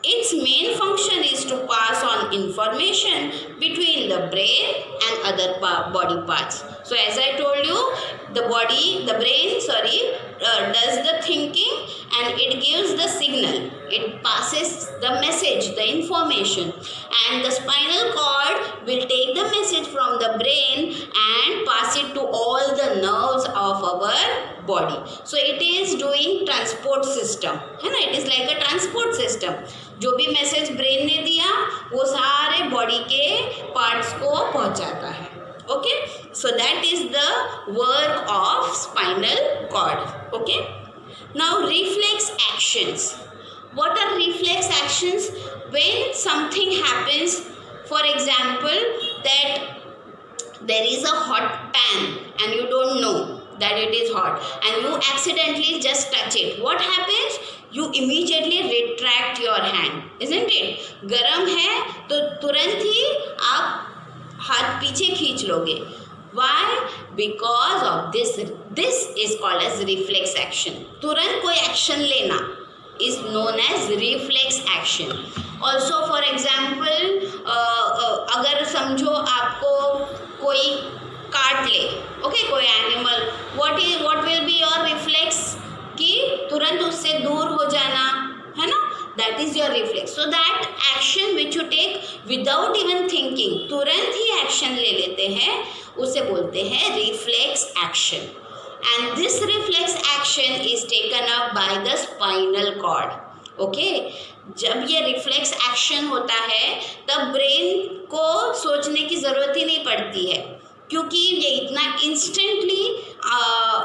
Its main function is to pass on information between the brain and other body parts. So as I told you, the brain does the thinking and it gives the signal. It passes the message, the information, and the spinal cord will take the message from the brain and pass it to all the nerves of our body. So it is doing transport system, है ना? It is like a transport system. जो भी message brain ने दिया वो सारे body के parts को पहुंचाता है. Okay, so that is the work of spinal cord. Okay, now reflex actions. What are reflex actions? When something happens, for example that there is a hot pan and you don't know that it is hot and you accidentally just touch it. What happens? You immediately retract your hand, isn't it? गरम है तो तुरंत ही आप हाथ पीछे खींच लोगे. Why? Because of this is called as reflex action. तुरंत कोई एक्शन लेना is known as reflex action. Also for example, अगर समझो आपको कोई काट ले, ओके, कोई animal, what will be your reflex? कि तुरंत उससे दूर हो जाना, है ना? That is your reflex. So that action which you take without even thinking, तुरंत ही एक्शन ले लेते हैं, उसे बोलते हैं reflex action. And this reflex action is taken up by the spinal cord. Okay, जब ये रिफ्लेक्स एक्शन होता है तब ब्रेन को सोचने की ज़रूरत ही नहीं पड़ती है, क्योंकि ये इतना इंस्टेंटली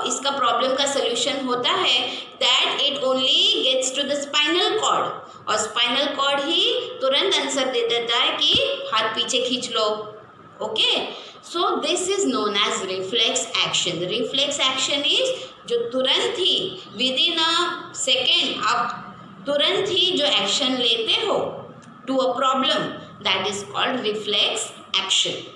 इसका प्रॉब्लम का सोल्यूशन होता है that it only gets to the spinal cord, और स्पाइनल कॉर्ड ही तुरंत आंसर दे देता है कि हाथ पीछे खींच लो. Okay, so this is known as reflex action. Reflex action is जो तुरंत ही विद इन अ सेकेंड आप तुरंत ही जो एक्शन लेते हो to a problem, that is called reflex action.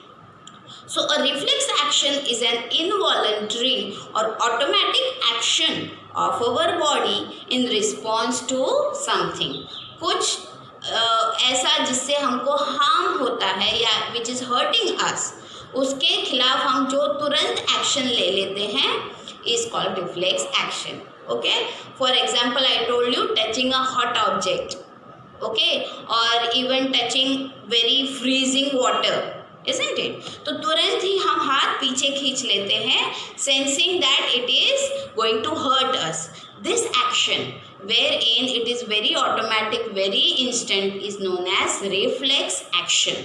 So a reflex action is an involuntary or automatic action of our body in response to something. कुछ ऐसा जिससे हमको हार्म होता है या which is hurting us, उसके खिलाफ हम जो तुरंत एक्शन ले लेते हैं is called reflex action. Okay, for example I told you touching a hot object, okay, or even touching very freezing water, isn't it? तो तुरंत ही हम हाथ पीछे खींच लेते हैं, sensing that it is going to hurt us. This action, wherein it is very automatic, very instant, is known as reflex action.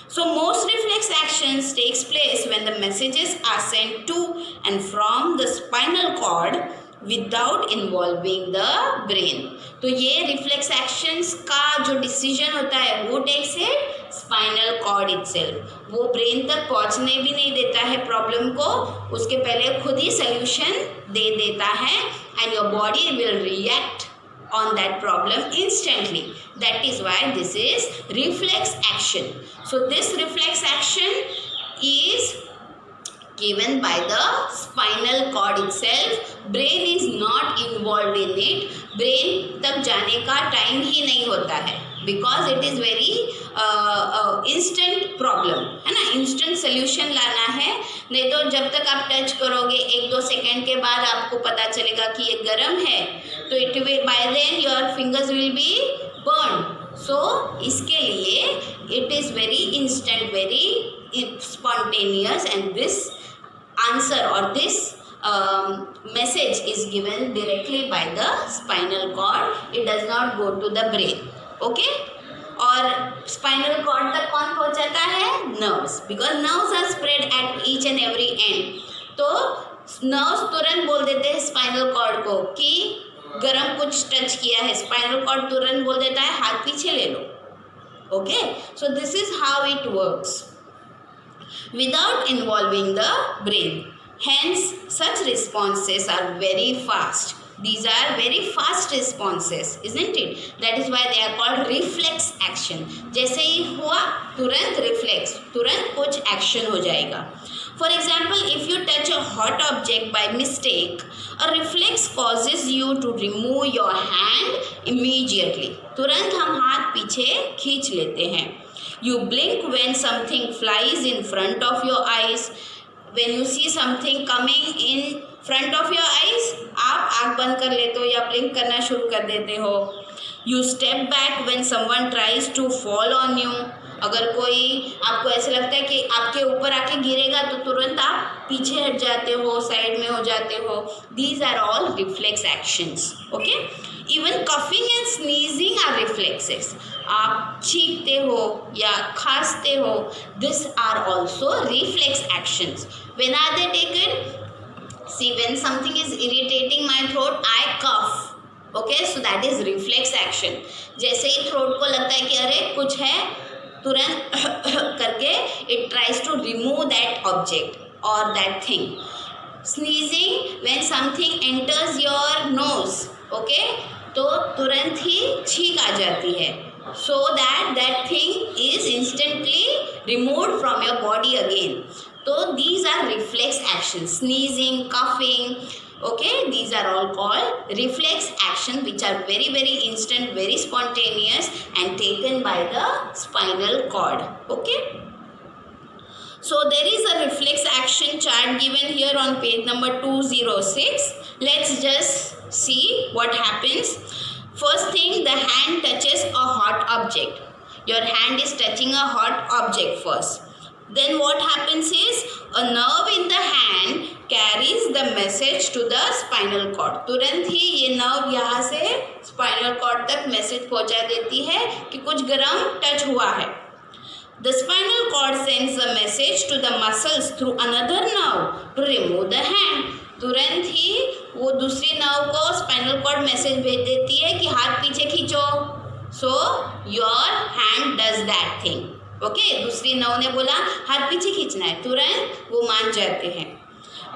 So most reflex actions takes place when the messages are sent to and from the spinal cord without involving the brain. तो ये reflex actions का जो decision होता है वो takes है spinal cord itself. वो brain तक पहुंचने भी नहीं देता है प्रॉब्लम को, उसके पहले खुद ही सोल्यूशन दे देता है and your body will react on that problem instantly. That is why this is reflex action. So this reflex action is given by the spinal cord itself. Brain is not involved in it. Brain तक जाने का time ही नहीं होता है because it is very instant problem, है ना? instant solution लाना है. नहीं तो जब तक आप टच करोगे 1-2 सेकेंड के बाद आपको पता चलेगा कि ये गर्म है, तो it will by then your fingers will be burn. So इसके लिए it is very instant, very spontaneous, and this answer or this message is given directly by the spinal cord. It does not go to the brain. Okay? और spinal cord तक कौन पहुंचाता है? Nerves, because nerves are spread at each and every end. तो nerves तुरंत बोल देते हैं स्पाइनल कॉर्ड को कि गरम कुछ टच किया है. स्पाइनल कॉर्ड तुरंत बोल देता है हाथ पीछे ले लो. Okay, so this is how it works without involving the brain. Hence, such responses are very fast. These are very fast responses, isn't it? That is why they are called reflex action. जैसे ही हुआ तुरंत reflex, तुरंत कुछ action हो जाएगा. For example, if you touch a hot object by mistake, a reflex causes you to remove your hand immediately. तुरंत हम हाथ पीछे खींच लेते हैं. You blink when something flies in front of your eyes. When you see something coming in front of your eyes, आप आँख बंद कर लेते हो या ब्लिंक करना शुरू कर देते हो. You step back when someone tries to fall on you. अगर कोई आपको ऐसे लगता है कि आपके ऊपर आके गिरेगा तो तुरंत आप पीछे हट जाते हो, साइड में हो जाते हो. These are all reflex actions. Okay? Even coughing and sneezing are reflexes. आप छींकते हो या खांसते हो. These are also reflex actions. When are they taken? See, when something is irritating my throat, I cough. Okay, so that is reflex action. जैसे ही throat को लगता है कि अरे कुछ है, तुरंत करके it tries to remove that object or that thing. Sneezing, when something enters your nose, okay, तो तुरंत ही छींक आ जाती है. So that thing is instantly removed from your body again. So these are reflex actions. Sneezing, coughing, okay, these are all called reflex action, which are very, very instant, very spontaneous and taken by the spinal cord. Okay. So there is a reflex action chart given here on page number 206. Let's just see what happens. First thing, the hand touches a hot object. Your hand is touching a hot object first. Then what happens is a nerve in the hand carries the message to the spinal cord. तुरंत ही ये nerve यहाँ से spinal cord तक message पहुँचा देती है कि कुछ गर्म touch हुआ है. The spinal cord sends a message to the muscles through another nerve to remove the hand. तुरंत ही वो दूसरी nerve को spinal cord message भेज देती है कि हाथ पीछे खींचो. So your hand does that thing. Okay, दूसरी नर्व ने बोला हाथ पीछे खींचना है, तुरंत वो मान जाते हैं.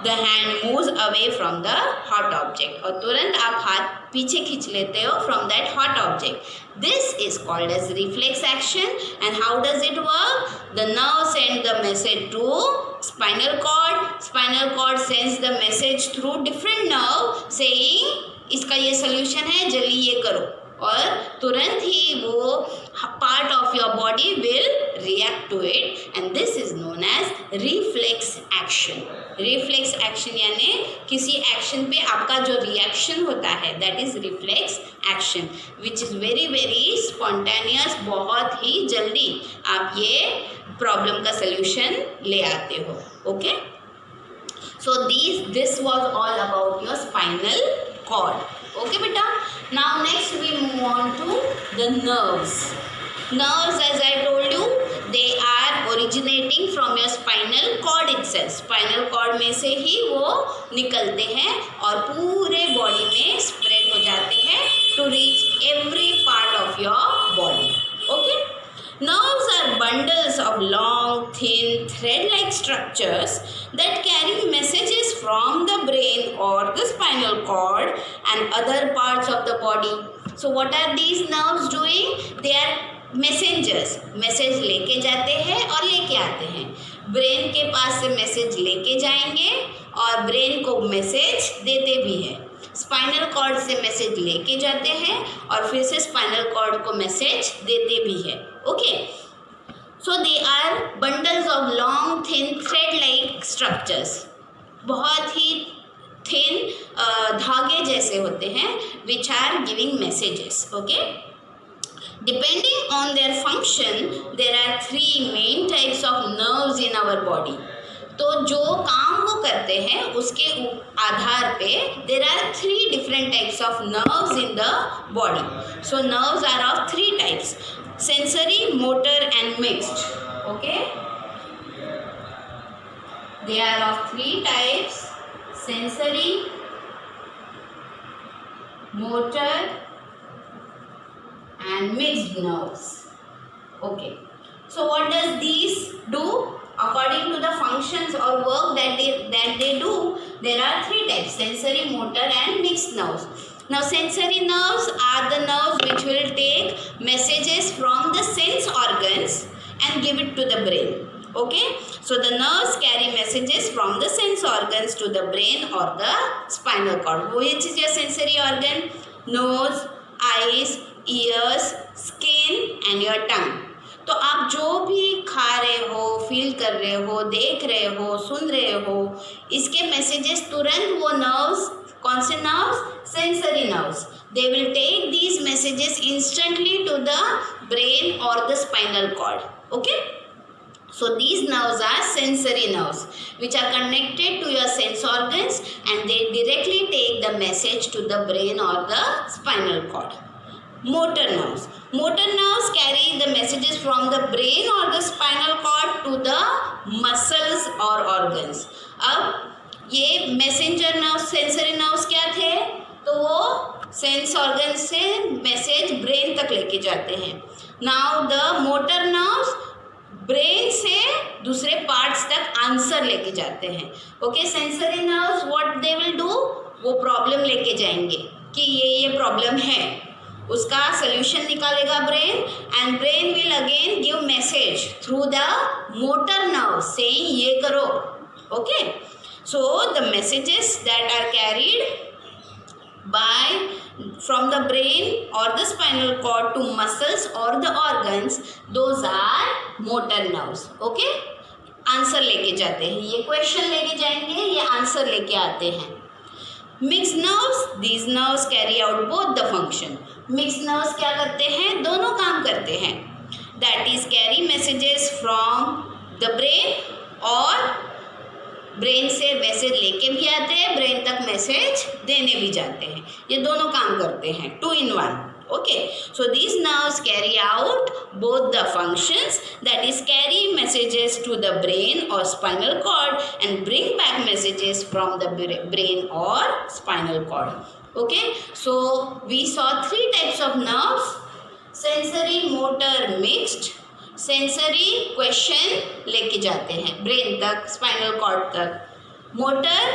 The hand moves away from the hot object, और तुरंत आप हाथ पीछे खींच लेते हो from that hot object. This is called as reflex action. And how does it work? The nerve send the message to spinal cord. Spinal cord sends the message through different nerve saying इसका ये solution है, जल्दी ये करो, और तुरंत ही वो part of your body will react to it, and this is known as reflex action. Reflex action यानी किसी एक्शन पे आपका जो रिएक्शन होता है, that is reflex action, which is very very spontaneous. बहुत ही जल्दी आप ये प्रॉब्लम का सोल्यूशन ले आते हो. Okay, so this was all about your spinal cord. Okay beta, now next we move on to the nerves. Nerves, as I told you, they are originating from your spinal cord itself. Spinal cord में से ही वो निकलते हैं और पूरे body में spread हो जाते हैं to reach every part of your body. Okay? Nerves are bundles of long, thin, thread-like structures that carry messages from the brain or the spinal cord and other parts of the body. So what are these nerves doing? They are messengers. Message लेके जाते हैं और लेके आते हैं. Brain के पास से message लेके जाएंगे और ब्रेन को मैसेज देते भी हैं. स्पाइनल कॉर्ड से मैसेज लेके जाते हैं और फिर से स्पाइनल कॉर्ड को मैसेज देते भी है. Okay, so they are bundles of long thin thread like structures. बहुत ही थिन धागे जैसे होते हैं, which are giving messages. Okay, depending on their function there are 3 main types of nerves in our body. तो जो काम वो करते हैं उसके आधार पे there are 3 different types of nerves in the body. So nerves are of 3 types: sensory, motor and mixed. Okay, they are of 3 types: sensory, motor and mixed nerves. Okay, so what does these do? According to the functions or work that they do, there are 3 types: sensory, motor and mixed nerves. Now sensory nerves are the nerves which will take messages from the sense organs and give it to the brain. Okay, so the nerves carry messages from the sense organs to the brain or the spinal cord. Which is your sensory organ? Nose, eyes, ears, skin your tongue. तो आप जो भी खा रहे हो, feel कर रहे हो, देख रहे हो, सुन रहे हो, इसके मैसेजेस तुरंत वो नर्व्स, कौन से nerves? Sensory nerves, they will take these messages instantly to the brain or the spinal cord. Okay, so these nerves are sensory nerves which are connected to your sense organs and they directly take the message to the brain or the spinal cord. Motor nerves, motor nerves carry the messages from the brain or the spinal cord to the muscles or organs. अब ये messenger nerves, sensory nerves क्या थे? तो वो sense organ से message brain तक लेके जाते हैं. Now the motor nerves brain से दूसरे पार्ट्स तक आंसर लेके जाते हैं. Okay, sensory nerves what they will do? वो प्रॉब्लम लेके जाएंगे कि ये प्रॉब्लम है, उसका सोल्यूशन निकालेगा brain and brain will again give message through the motor nerve saying ये करो. Okay, so the messages that are carried from the brain or the spinal cord to muscles or the organs, those are motor nerves. Okay, answer लेके जाते हैं, ये question लेके जाएंगे, ये answer लेके आते हैं. Mixed nerves, these nerves carry out both the function. Mixed nerves क्या करते हैं? दोनों काम करते हैं. That is carry messages from the brain और ब्रेन से मैसेज लेके भी आते हैं, ब्रेन तक मैसेज देने भी जाते हैं. ये दोनों काम करते हैं, 2 in 1. Okay, so these nerves carry out both the functions, that is carry messages to the brain और spinal cord and bring back messages from the brain और spinal cord. Okay, so we saw 3 types of nerves, sensory, motor, mixed. Sensory question लेके जाते हैं brain तक, spinal cord तक. Motor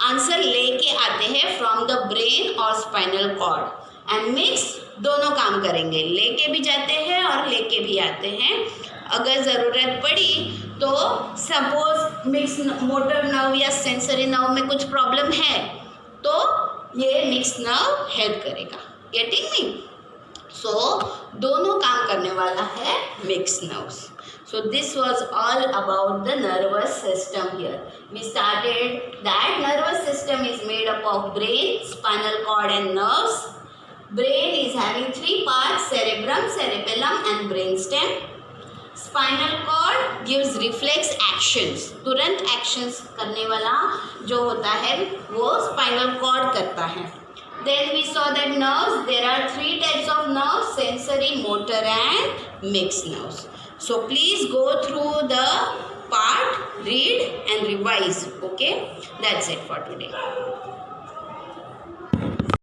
answer लेके आते हैं फ्रॉम द ब्रेन और स्पाइनल कॉर्ड. एंड मिक्स दोनों काम करेंगे, लेके भी जाते हैं और लेके भी आते हैं. अगर ज़रूरत पड़ी तो सपोज मिक्स मोटर नर्व या सेंसरी नर्व में कुछ प्रॉब्लम है तो ये मिक्स नर्व हेल्प करेगा. Getting me? सो दोनों काम करने वाला है mix nerves. So this was all about the nervous system here. We started that nervous system is made up of brain, spinal cord and nerves. Brain is having 3 parts: cerebrum, cerebellum and brainstem. Spinal cord gives reflex actions. तुरंत actions करने वाला जो होता है वो spinal cord करता है. Then we saw that nerves, there are 3 types of nerves: sensory, motor and mixed nerves. So please go through the part, read and revise. Okay, that's it for today.